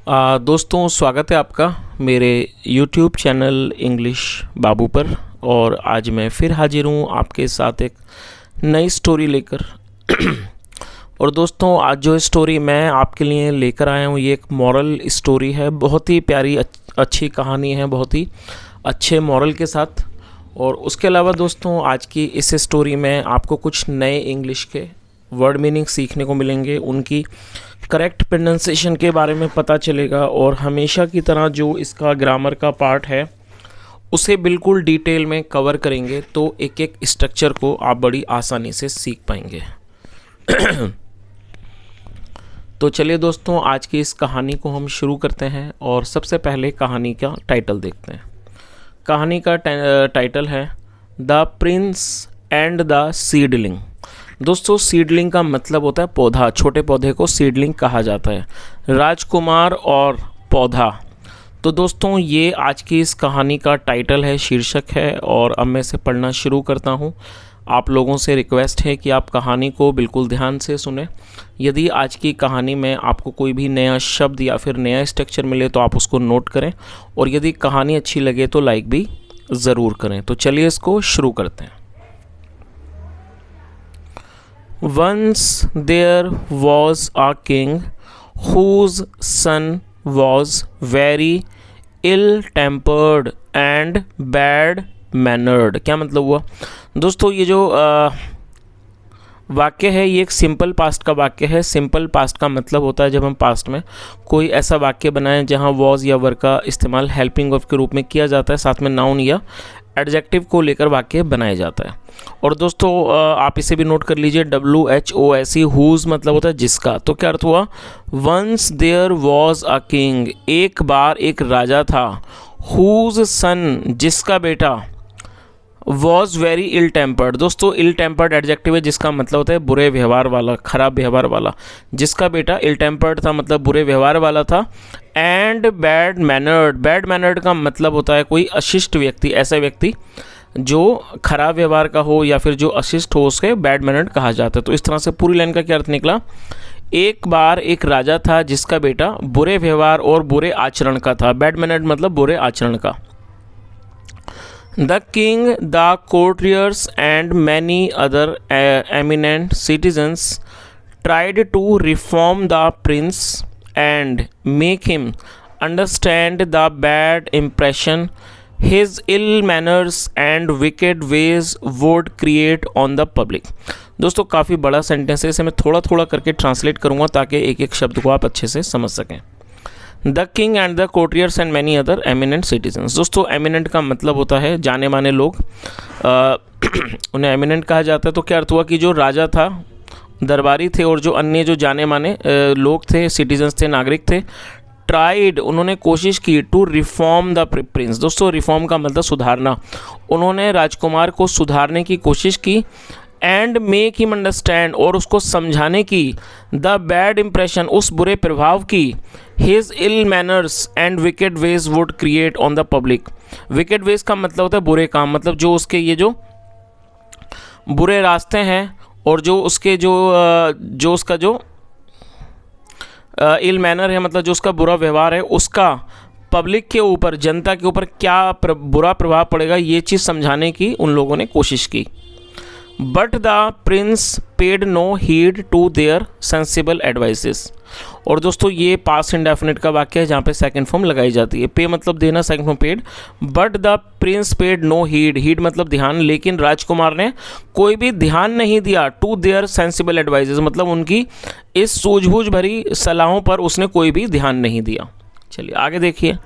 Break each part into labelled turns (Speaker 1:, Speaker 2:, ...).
Speaker 1: दोस्तों स्वागत है आपका मेरे YouTube चैनल इंग्लिश बाबू पर। और आज मैं फिर हाजिर हूँ आपके साथ एक नई स्टोरी लेकर। और दोस्तों आज जो स्टोरी मैं आपके लिए लेकर आया हूँ ये एक मॉरल स्टोरी है। बहुत ही प्यारी अच्छी कहानी है, बहुत ही अच्छे मॉरल के साथ। और उसके अलावा दोस्तों आज की इस स्टोरी में आपको कुछ नए इंग्लिश के वर्ड मीनिंग सीखने को मिलेंगे, उनकी करेक्ट प्रोनाउंसिएशन के बारे में पता चलेगा और हमेशा की तरह जो इसका ग्रामर का पार्ट है उसे बिल्कुल डिटेल में कवर करेंगे, तो एक एक स्ट्रक्चर को आप बड़ी आसानी से सीख पाएंगे। तो चलिए दोस्तों आज की इस कहानी को हम शुरू करते हैं और सबसे पहले कहानी का टाइटल देखते हैं। कहानी का टाइटल है the prince and the seedling. दोस्तों सीडलिंग का मतलब होता है पौधा, छोटे पौधे को सीडलिंग कहा जाता है। राजकुमार और पौधा। तो दोस्तों ये आज की इस कहानी का टाइटल है, शीर्षक है। और अब मैं इसे पढ़ना शुरू करता हूँ। आप लोगों से रिक्वेस्ट है कि आप कहानी को बिल्कुल ध्यान से सुने। यदि आज की कहानी में आपको कोई भी नया शब्द या फिर नया स्ट्रक्चर मिले तो आप उसको नोट करें, और यदि कहानी अच्छी लगे तो लाइक भी ज़रूर करें। तो चलिए इसको शुरू करते हैं। Once there was a king whose son was very ill-tempered and bad-mannered। क्या मतलब हुआ दोस्तों? ये जो वाक्य है ये एक सिंपल पास्ट का वाक्य है। सिंपल पास्ट का मतलब होता है जब हम पास्ट में कोई ऐसा वाक्य बनाएं जहां वॉज या वर का इस्तेमाल हेल्पिंग वर्ब के रूप में किया जाता है, साथ में नाउन या एडजेक्टिव को लेकर वाक्य बनाया जाता है। और दोस्तों आप इसे भी नोट कर लीजिए, WHOSE, हुज मतलब होता है जिसका। तो क्या अर्थ हुआ? Once there was a king, एक बार एक राजा था। हुज सन, जिसका बेटा। Was very ill tempered. दोस्तों इल टेम्पर्ड एडजेक्टिव है जिसका मतलब होता है बुरे व्यवहार वाला, खराब व्यवहार वाला। जिसका बेटा इल टेम्पर्ड था मतलब बुरे व्यवहार वाला था। And bad mannered, bad mannered का मतलब होता है कोई अशिष्ट व्यक्ति, ऐसा व्यक्ति जो खराब व्यवहार का हो या फिर जो अशिष्ट हो उसके बैड मैनर्ड कहा जाता है। तो इस तरह से पूरी लाइन का क्या अर्थ निकला? एक बार एक राजा था जिसका बेटा बुरे व्यवहार और बुरे आचरण का था। बैड मैनर्ड मतलब बुरे आचरण का। The king, the courtiers and many other eminent citizens tried to reform the prince and make him understand the bad impression his ill manners and wicked ways would create on the public। दोस्तों काफ़ी बड़ा sentence है, इसे मैं थोड़ा थोड़ा करके translate करूँगा ताकि एक एक शब्द को आप अच्छे से समझ सकें। The king and the courtiers and many other eminent citizens. दोस्तों एमिनेंट का मतलब होता है जाने माने लोग, उन्हें एमिनेंट कहा जाता है। तो क्या अर्थ हुआ कि जो राजा था, दरबारी थे, और जो अन्य जो जाने माने लोग थे, सिटीजन्स थे, नागरिक थे, ट्राइड, उन्होंने कोशिश की, टू रिफॉर्म द प्रिंस। दोस्तों रिफॉर्म का मतलब सुधारना। उन्होंने राजकुमार को सुधारने की कोशिश की। एंड मेक हिम अंडरस्टैंड, और उसको समझाने की, द बैड इंप्रेशन, उस बुरे प्रभाव की, his ill manners and wicked ways would create on the public. Wicked ways का मतलब होता है बुरे काम, मतलब जो उसके ये जो बुरे रास्ते हैं और जो उसके जो उसका जो इल मैनर है, मतलब जो उसका बुरा व्यवहार है, उसका पब्लिक के ऊपर, जनता के ऊपर क्या बुरा प्रभाव पड़ेगा, ये चीज़ समझाने की उन लोगों ने कोशिश की। But the prince paid no heed to their sensible advices. और दोस्तों ये पास्ट इंडेफिनिट का वाक्य है जहाँ पे सेकंड फॉर्म लगाई जाती है। पे मतलब देना, second form paid. But the prince paid no heed, heed मतलब ध्यान, लेकिन राजकुमार ने कोई भी ध्यान नहीं दिया। टू देयर सेंसिबल एडवाइसेस मतलब उनकी इस सूझबूझ भरी सलाहों पर उसने कोई भी ध्यान नहीं दिया। चलिए आगे देखिए।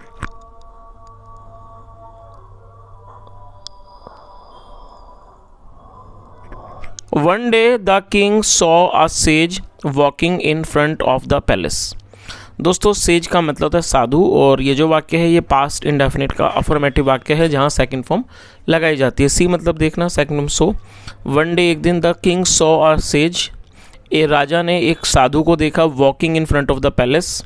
Speaker 1: One day the king saw a sage walking in front of the palace। दोस्तों सेज का मतलब होता है साधु, और ये जो वाक्य है ये पास्ट इंडेफिनिट का अफर्मेटिव वाक्य है जहाँ सेकंड फॉर्म लगाई जाती है। सी मतलब देखना, second form saw. One day, एक दिन, the king saw a sage, ए राजा ने एक साधु को देखा, walking in front of the palace,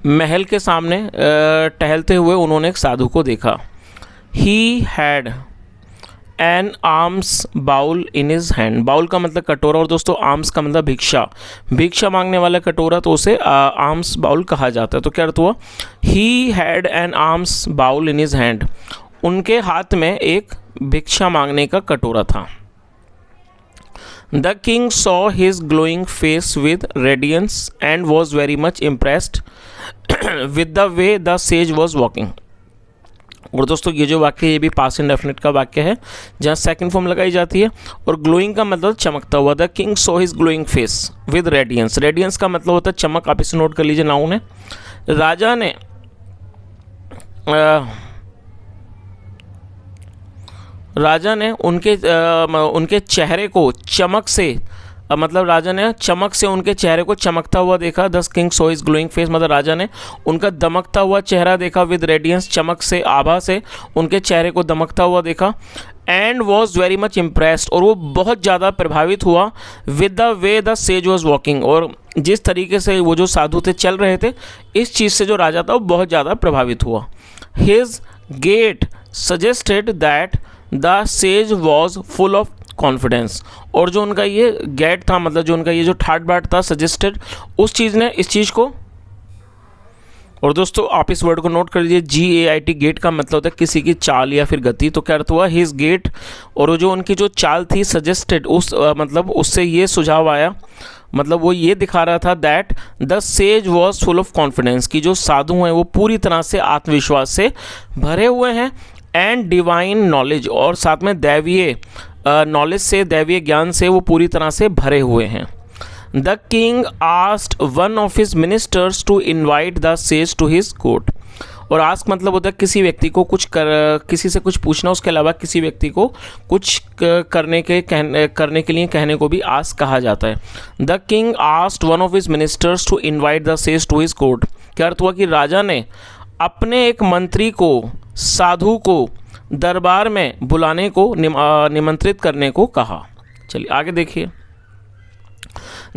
Speaker 1: महल के सामने टहलते हुए उन्होंने एक साधु को देखा। He had an alms bowl in his hand. Bowl का मतलब कटोरा और दोस्तों आर्म्स का मतलब भिक्षा, भिक्षा मांगने वाला कटोरा, तो उसे आर्म्स बाउल कहा जाता है। तो क्या अर्थ हुआ? He had an alms bowl in his hand, उनके हाथ में एक भिक्षा मांगने का कटोरा था। The king saw his glowing face with radiance and was very much impressed with the way the sage was walking. और दोस्तों ये जो वाक्य है ये भी पास्ट इंडेफिनिट का वाक्य है जहाँ सेकंड फॉर्म लगाई जाती है। और ग्लोइंग का मतलब चमकता हुआ। The king saw his glowing face with radiance, radiance का मतलब होता है चमक, आप इसे नोट कर लीजिए, नाउन है। राजा ने उनके चेहरे को चमक से मतलब राजा ने चमक से उनके चेहरे को चमकता हुआ देखा। The king saw his glowing face मतलब राजा ने उनका दमकता हुआ चेहरा देखा। विद रेडियंस, चमक से, आभा से उनके चेहरे को दमकता हुआ देखा। And was very much impressed, और वो बहुत ज़्यादा प्रभावित हुआ। With the way the sage was walking, और जिस तरीके से वो जो साधु थे चल रहे थे, इस चीज़ से जो राजा था वो बहुत ज़्यादा प्रभावित हुआ। His gait suggested that the sage was full of confidence, और जो उनका ये गेट था मतलब जो उनका ये जो ठाट बाट था, सजेस्टेड, उस चीज़ ने इस चीज़ को, और दोस्तों आप इस वर्ड को नोट कर लीजिए, GAIT, गेट का मतलब होता है किसी की चाल या फिर गति। तो क्या अर्थ हुआ? हिज गेट, और वो जो उनकी जो चाल थी, सजेस्टेड, उस मतलब उससे ये सुझाव आया, मतलब वो ये दिखा रहा था that the sage was full of confidence, कि जो साधु हैं वो पूरी तरह से आत्मविश्वास से भरे हुए हैं। एंड डिवाइन नॉलेज, और साथ में दैवीय नॉलेज से, दैवीय ज्ञान से वो पूरी तरह से भरे हुए हैं। The king asked one of his ministers to invite the sage to his court, और आस्क मतलब होता है किसी व्यक्ति को किसी से कुछ पूछना, उसके अलावा किसी व्यक्ति को कुछ करने के लिए कहने को भी आस्क कहा जाता है। The king asked one of his ministers to invite the sage to his court, क्या अर्थ हुआ कि राजा ने अपने एक मंत्री को, साधु को दरबार में बुलाने को, निमंत्रित करने को कहा। चलिए आगे देखिए।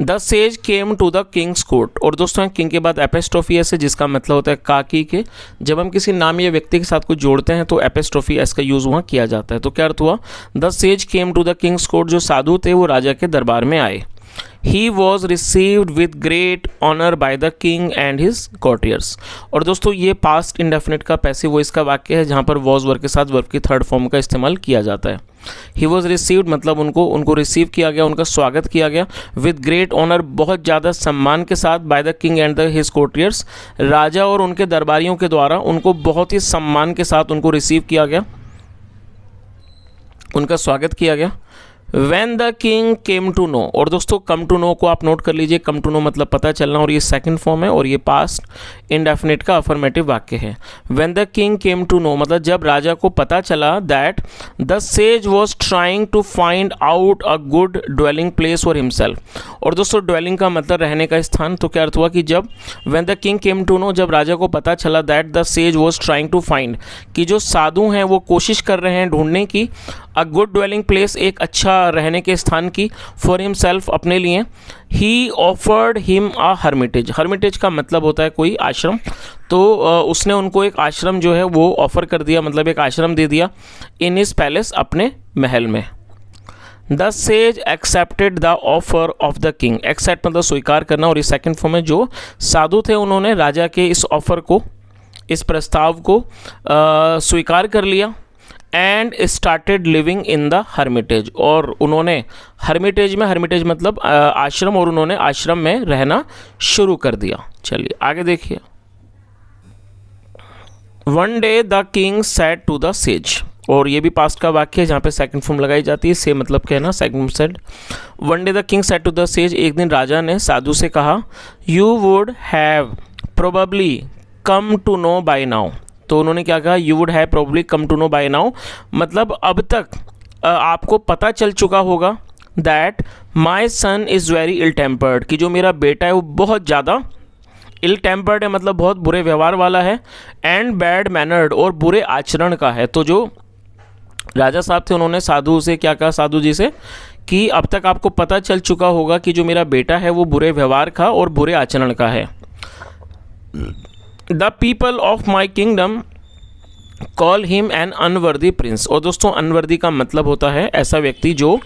Speaker 1: The sage came to the king's court, और दोस्तों किंग के बाद एपिस्ट्रोफी एस है जिसका मतलब होता है काकी के। जब हम किसी नाम या व्यक्ति के साथ कुछ जोड़ते हैं तो एपिस्ट्रोफी एस का यूज वहाँ किया जाता है। तो क्या अर्थ हुआ? The sage came to the king's court, जो साधु थे वो राजा के दरबार में आए। He was received with great honor by the king and his courtiers, और दोस्तों ये पास्ट इंडेफिनिट का पैसिव वॉइस का वाक्य है जहाँ पर वॉज वर्ब के साथ वर्ब की थर्ड फॉर्म का इस्तेमाल किया जाता है। He was received मतलब उनको रिसीव किया गया, उनका स्वागत किया गया। With great honor, बहुत ज़्यादा सम्मान के साथ। By the king and his courtiers, राजा और उनके दरबारियों के द्वारा उनको बहुत ही सम्मान के साथ उनको रिसीव किया गया, उनका स्वागत किया गया। When the king came to know, और दोस्तों come to know को आप नोट कर लीजिए, come to know मतलब पता चलना, और ये सेकंड फॉर्म है और ये पास्ट इंडेफिनिट का अफर्मेटिव वाक्य है। When the king came to know मतलब जब राजा को पता चला that the sage was trying to find out a good dwelling place for himself, और दोस्तों dwelling का मतलब रहने का स्थान। तो क्या अर्थ हुआ कि जब when the king came to know, जब राजा को पता चला that the sage was trying to find, कि जो साधु हैं वो कोशिश कर रहे हैं ढूंढने की, अ गुड ड्वेलिंग प्लेस, एक अच्छा रहने के स्थान की, फॉर हिमसेल्फ, अपने लिए। ही offered him a Hermitage, Hermitage का मतलब होता है कोई आश्रम, तो उसने उनको एक आश्रम जो है वो ऑफर कर दिया, मतलब एक आश्रम दे दिया, इन हिज पैलेस, अपने महल में। The sage accepted the offer of the king, accept मतलब स्वीकार करना, और ये सेकंड फॉर्म में जो साधु थे उन्होंने राजा के इस ऑफर को, इस प्रस्ताव को स्वीकार कर लिया। And started living in the Hermitage, और उन्होंने हर्मिटेज में, हर्मिटेज मतलब आश्रम, और उन्होंने आश्रम में रहना शुरू कर दिया। चलिए आगे देखिए। One day the king said to the sage, और ये भी पास्ट का वाक्य है जहाँ पे सेकंड फॉर्म लगाई जाती है, से मतलब कहना, second said. One day the king said to the sage, एक दिन राजा ने साधु से कहा, you would have probably come to know by now, तो उन्होंने क्या कहा? You would have probably come to know by now, मतलब अब तक आपको पता चल चुका होगा that my son is very ill tempered, कि जो मेरा बेटा है वो बहुत ज़्यादा इल टेम्पर्ड है, मतलब बहुत बुरे व्यवहार वाला है, एंड बैड मैनर्ड, और बुरे आचरण का है। तो जो राजा साहब थे उन्होंने साधु से क्या कहा, साधु जी से, कि अब तक आपको पता चल चुका होगा कि जो मेरा बेटा है वो बुरे व्यवहार का और बुरे आचरण का है। The people of my kingdom call him an unworthy Prince. और दोस्तों अनवर्दी का मतलब होता है ऐसा व्यक्ति जो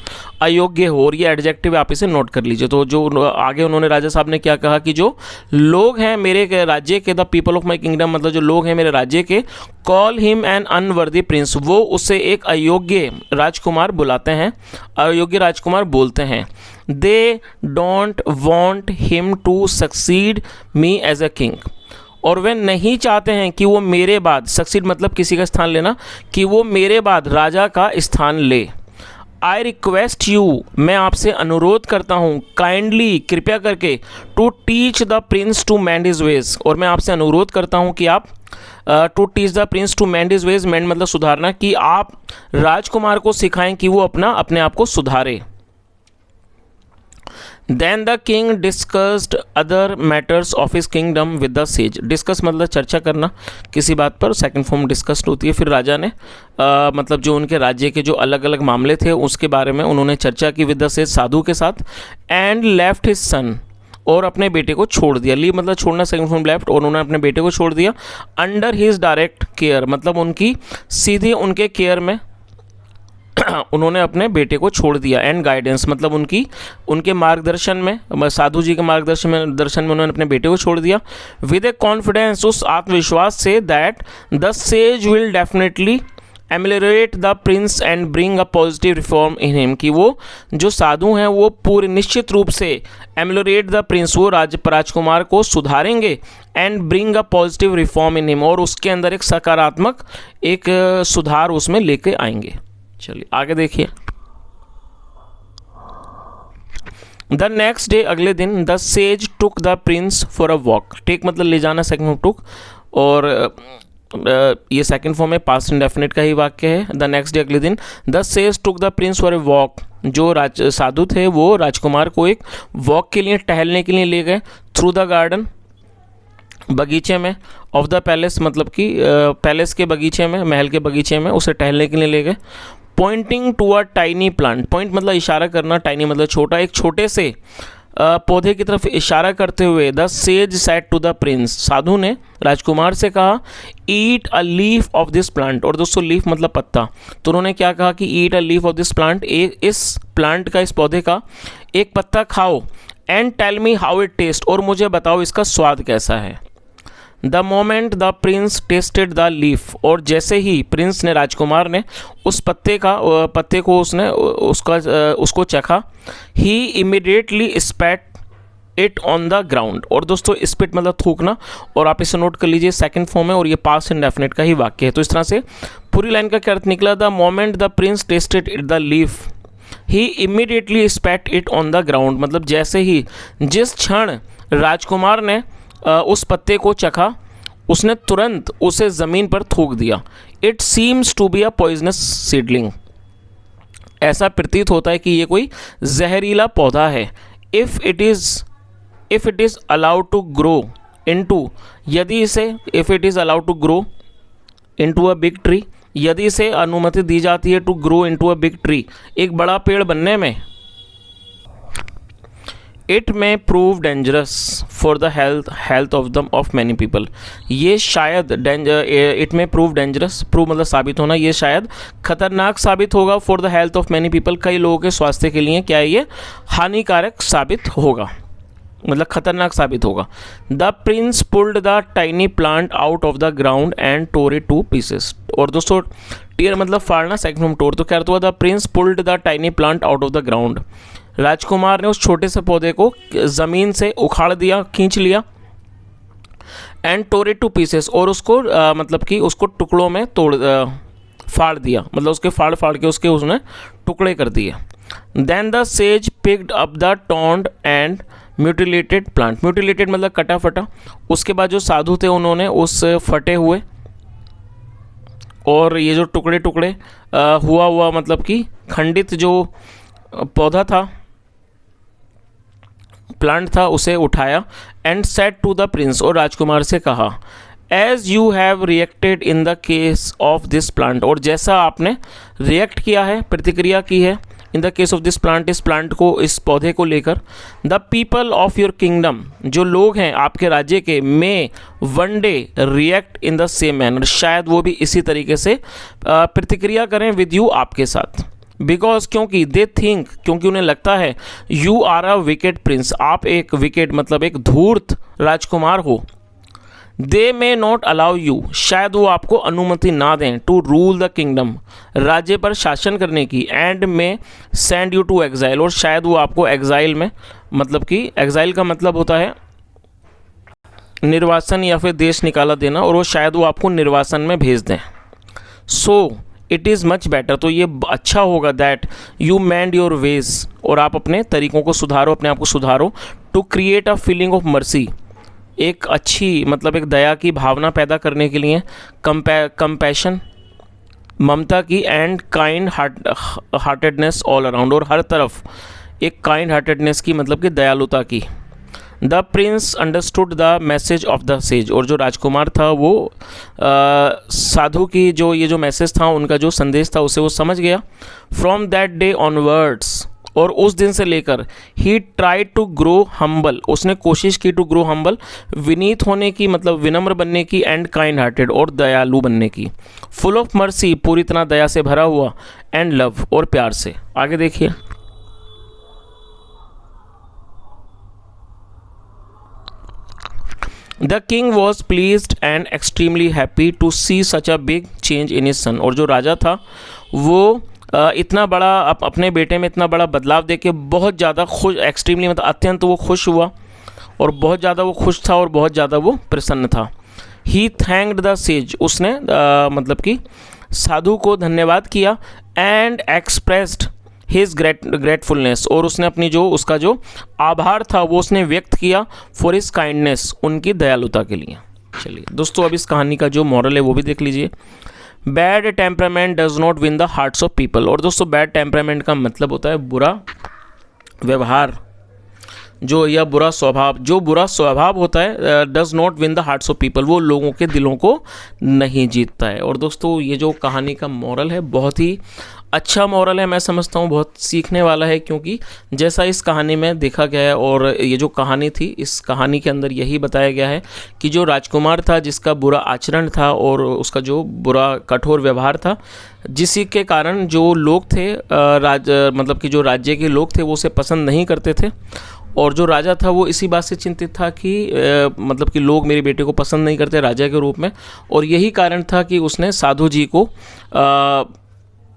Speaker 1: अयोग्य हो, और ये एडजेक्टिव आप इसे नोट कर लीजिए। तो जो आगे उन्होंने राजा साहब ने क्या कहा कि जो लोग हैं मेरे राज्य के, the people of my kingdom, मतलब जो लोग हैं मेरे राज्य के, call him an unworthy Prince, वो उसे एक अयोग्य राजकुमार बुलाते हैं, अयोग्य राजकुमार बोलते हैं। They don't want him to succeed me as a king, और वे नहीं चाहते हैं कि वो मेरे बाद, सक्सीड मतलब किसी का स्थान लेना, कि वो मेरे बाद राजा का स्थान ले। आई रिक्वेस्ट यू, मैं आपसे अनुरोध करता हूँ, काइंडली कृपया करके, to teach the prince to mend his ways, और मैं आपसे अनुरोध करता हूँ कि आप to teach the prince to mend his ways, mend मतलब सुधारना, कि आप राजकुमार को सिखाएं कि वो अपने आप को सुधारे। Then the king discussed other matters of his kingdom with the sage. Discuss मतलब चर्चा करना किसी बात पर, सेकंड फॉर्म डिस्कस्ड होती है। फिर राजा ने मतलब जो उनके राज्य के जो अलग अलग मामले थे उसके बारे में उन्होंने चर्चा की विद द सेज, साधु के साथ। एंड लेफ्ट हिज सन, और अपने बेटे को छोड़ दिया। लीव मतलब छोड़ना, सेकंड फॉर्म लेफ्ट, और उन्होंने अपने बेटे को छोड़ दिया। अंडर हिज डायरेक्ट केयर मतलब उनकी सीधे उनके केयर में उन्होंने अपने बेटे को छोड़ दिया। एंड गाइडेंस मतलब उनके मार्गदर्शन में, साधु जी के मार्गदर्शन में उन्होंने अपने बेटे को छोड़ दिया। विद ए कॉन्फिडेंस, उस आत्मविश्वास से, that the sage will definitely ameliorate the prince and bring a positive reform in him, कि वो जो साधु हैं वो पूरे निश्चित रूप से एमिलियरेट द प्रिंस, वो राजकुमार को सुधारेंगे, and bring a positive reform in him, और उसके अंदर एक सकारात्मक एक सुधार उसमें लेके आएंगे। चलिए आगे देखिए। द नेक्स्ट डे, अगले दिन, the sage took the prince for a walk. Take मतलब ले जाना, सेकंड फॉर्म टुक, और ये सेकंड फॉर्म में पास्ट इंडेफिनिट का ही वाक्य है। द नेक्स्ट डे, अगले दिन, the sage took the prince for a walk, जो साधु थे वो राजकुमार को एक वॉक के लिए, टहलने के लिए ले गए। थ्रू द गार्डन, बगीचे में, ऑफ द पैलेस मतलब कि पैलेस के बगीचे में, महल के बगीचे में उसे टहलने के लिए ले गए। Pointing to a tiny plant, point मतलब इशारा करना, टाइनी मतलब छोटा, एक छोटे से पौधे की तरफ इशारा करते हुए, the sage said to the prince, साधु ने राजकुमार से कहा, eat a leaf of this plant. और दोस्तों लीफ मतलब पत्ता, तो उन्होंने क्या कहा कि eat a leaf of this plant, इस प्लांट का, इस पौधे का एक पत्ता खाओ। And tell me how it taste, और मुझे बताओ इसका स्वाद कैसा है। The moment the prince tasted the leaf, और जैसे ही प्रिंस ने, राजकुमार ने उस पत्ते को उसको चखा, he immediately spat it on the ground. और दोस्तों स्पिट मतलब थूकना, और आप इसे नोट कर लीजिए, सेकंड फॉर्म है और ये पास्ट इंडेफिनिट का ही वाक्य है। तो इस तरह से पूरी लाइन का क्या अर्थ निकला, the moment the prince tested it the leaf, he immediately spat it on the ground, मतलब जैसे ही, जिस क्षण राजकुमार ने उस पत्ते को चखा, उसने तुरंत उसे ज़मीन पर थूक दिया। It seems to be a poisonous seedling, ऐसा प्रतीत होता है कि ये कोई जहरीला पौधा है। If it is allowed to grow into, यदि इसे, if it is allowed to grow into a big tree, यदि इसे अनुमति दी जाती है to grow into a big tree, एक बड़ा पेड़ बनने में, it may prove dangerous for the health of many people, ये शायद it may prove dangerous, prove मतलब साबित होना, ये शायद खतरनाक साबित होगा for the health of many people, कई लोगों के स्वास्थ्य के लिए क्या है, ये हानिकारक साबित होगा, मतलब खतरनाक साबित होगा। The prince pulled the tiny plant out of the ground and tore it to pieces. और दोस्तों टीयर मतलब फाड़ना, सेकंड फ्रॉम टोर, तो क्या हुआ, the prince pulled the tiny plant out of the ground, राजकुमार ने उस छोटे से पौधे को ज़मीन से उखाड़ दिया, खींच लिया। And tore it to pieces, और उसको मतलब कि उसको टुकड़ों में फाड़ दिया, मतलब उसके फाड़ के उसने टुकड़े कर दिए। Then the sage picked up the टॉन्ड एंड म्यूटिलेटेड प्लांट, म्यूटिलेटेड मतलब कटा फटा, उसके बाद जो साधु थे उन्होंने उस फटे हुए और ये जो टुकड़े हुआ मतलब कि खंडित जो पौधा था, प्लांट था, उसे उठाया। And said to the prince, और राजकुमार से कहा, as you have reacted in the case of this plant, और जैसा आपने रिएक्ट किया है, प्रतिक्रिया की है in the case of this plant, इस प्लांट को, इस पौधे को लेकर, the people of your kingdom, जो लोग हैं आपके राज्य के, may one day react in the same manner, शायद वो भी इसी तरीके से प्रतिक्रिया करें विद यू, आपके साथ। बिकॉज, क्योंकि दे थिंक, क्योंकि उन्हें लगता है, you are a wicked prince, आप एक विकेट मतलब एक धूर्त राजकुमार हो। They may not allow you, शायद वो आपको अनुमति ना दें, टू रूल द किंगडम, राज्य पर शासन करने की, and may send you to exile, और शायद वो आपको एग्जाइल में, मतलब कि एग्जाइल का मतलब होता है निर्वासन या फिर देश निकाला देना, और वो शायद वो आपको निर्वासन में भेज दें। So it is much better, तो ये अच्छा होगा, that you mind your ways, और आप अपने तरीक़ों को सुधारो, अपने आप को सुधारो, to create a feeling of mercy, एक अच्छी मतलब एक दया की भावना पैदा करने के लिए, कंपैशन, ममता की, and kind heartedness all around, और हर तरफ एक काइंड हार्टेडनेस की, मतलब कि दयालुता की। The Prince understood the message of the sage, और जो राजकुमार था वो साधु की जो ये जो मैसेज था, उनका जो संदेश था, उसे वो समझ गया। फ्रॉम दैट डे ऑनवर्ड्स, और उस दिन से लेकर, he tried to grow humble, उसने कोशिश की टू ग्रो हम्बल, विनीत होने की मतलब विनम्र बनने की, एंड काइंड हार्टेड, और दयालु बनने की, फुल ऑफ मर्सी, पूरी तरह दया से भरा हुआ, एंड लव, और प्यार से। आगे देखिए, the king was pleased and extremely happy to see such a big change in his son, और जो राजा था वो इतना बड़ा अपने बेटे में इतना बड़ा बदलाव देख के बहुत ज़्यादा खुश, एक्सट्रीमली मतलब अत्यंत वो खुश हुआ, और बहुत ज़्यादा वो खुश था, और बहुत ज़्यादा वो प्रसन्न था। ही थैंक्ड द सेज, उसने मतलब कि साधु को धन्यवाद किया, एंड एक्सप्रेस्ड हिज ग्रेटफुलनेस, और उसने अपनी जो उसका जो आभार था वो उसने व्यक्त किया, फॉर हिज काइंडनेस, उनकी दयालुता के लिए। चलिए दोस्तों, अब इस कहानी का जो मॉरल है वो भी देख लीजिए। Bad temperament does not win the hearts of people, और दोस्तों बैड टेम्परामेंट का मतलब होता है बुरा व्यवहार, जो या बुरा स्वभाव, जो बुरा स्वभाव होता है, does not win the hearts of people, वो लोगों के दिलों को नहीं जीतता है। और दोस्तों ये जो कहानी का मॉरल है बहुत ही अच्छा मॉरल है, मैं समझता हूँ बहुत सीखने वाला है, क्योंकि जैसा इस कहानी में देखा गया है, और ये जो कहानी थी, इस कहानी के अंदर यही बताया गया है कि जो राजकुमार था, जिसका बुरा आचरण था और उसका जो बुरा कठोर व्यवहार था, जिसी के कारण जो लोग थे, मतलब कि जो राज्य के लोग थे वो उसे पसंद नहीं करते थे, और जो राजा था वो इसी बात से चिंतित था कि मतलब कि लोग मेरे बेटे को पसंद नहीं करते राजा के रूप में, और यही कारण था कि उसने साधु जी को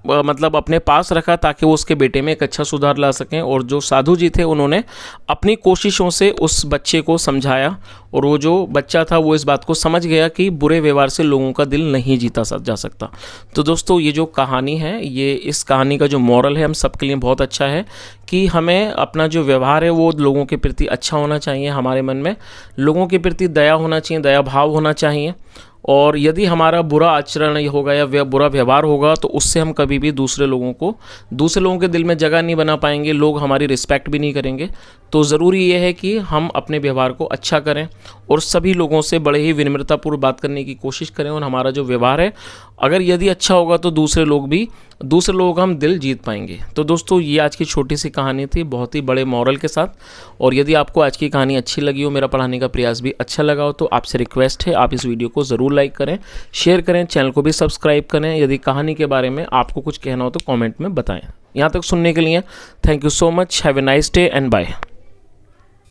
Speaker 1: मतलब अपने पास रखा ताकि वो उसके बेटे में एक अच्छा सुधार ला सकें। और जो साधु जी थे उन्होंने अपनी कोशिशों से उस बच्चे को समझाया, और वो जो बच्चा था वो इस बात को समझ गया कि बुरे व्यवहार से लोगों का दिल नहीं जीता जा सकता। तो दोस्तों ये जो कहानी है, ये इस कहानी का जो मॉरल है हम सबके लिए बहुत अच्छा है कि हमें अपना जो व्यवहार है वो लोगों के प्रति अच्छा होना चाहिए, हमारे मन में लोगों के प्रति दया होना चाहिए, दया भाव होना चाहिए। और यदि हमारा बुरा आचरण होगा या बुरा व्यवहार होगा तो उससे हम कभी भी दूसरे लोगों के दिल में जगह नहीं बना पाएंगे, लोग हमारी रिस्पेक्ट भी नहीं करेंगे। तो ज़रूरी ये है कि हम अपने व्यवहार को अच्छा करें और सभी लोगों से बड़े ही विनम्रतापूर्वक बात करने की कोशिश करें, और हमारा जो व्यवहार है अगर यदि अच्छा होगा तो दूसरे लोगों का हम दिल जीत पाएंगे। तो दोस्तों ये आज की छोटी सी कहानी थी बहुत ही बड़े मॉरल के साथ। और यदि आपको आज की कहानी अच्छी लगी हो, मेरा पढ़ाने का प्रयास भी अच्छा लगा हो, तो आपसे रिक्वेस्ट है आप इस वीडियो को ज़रूर लाइक करें, शेयर करें, चैनल को भी सब्सक्राइब करें। यदि कहानी के बारे में आपको कुछ कहना हो तो कमेंट में बताएं। यहाँ तक सुनने के लिए thank you so much. Have a nice day and bye.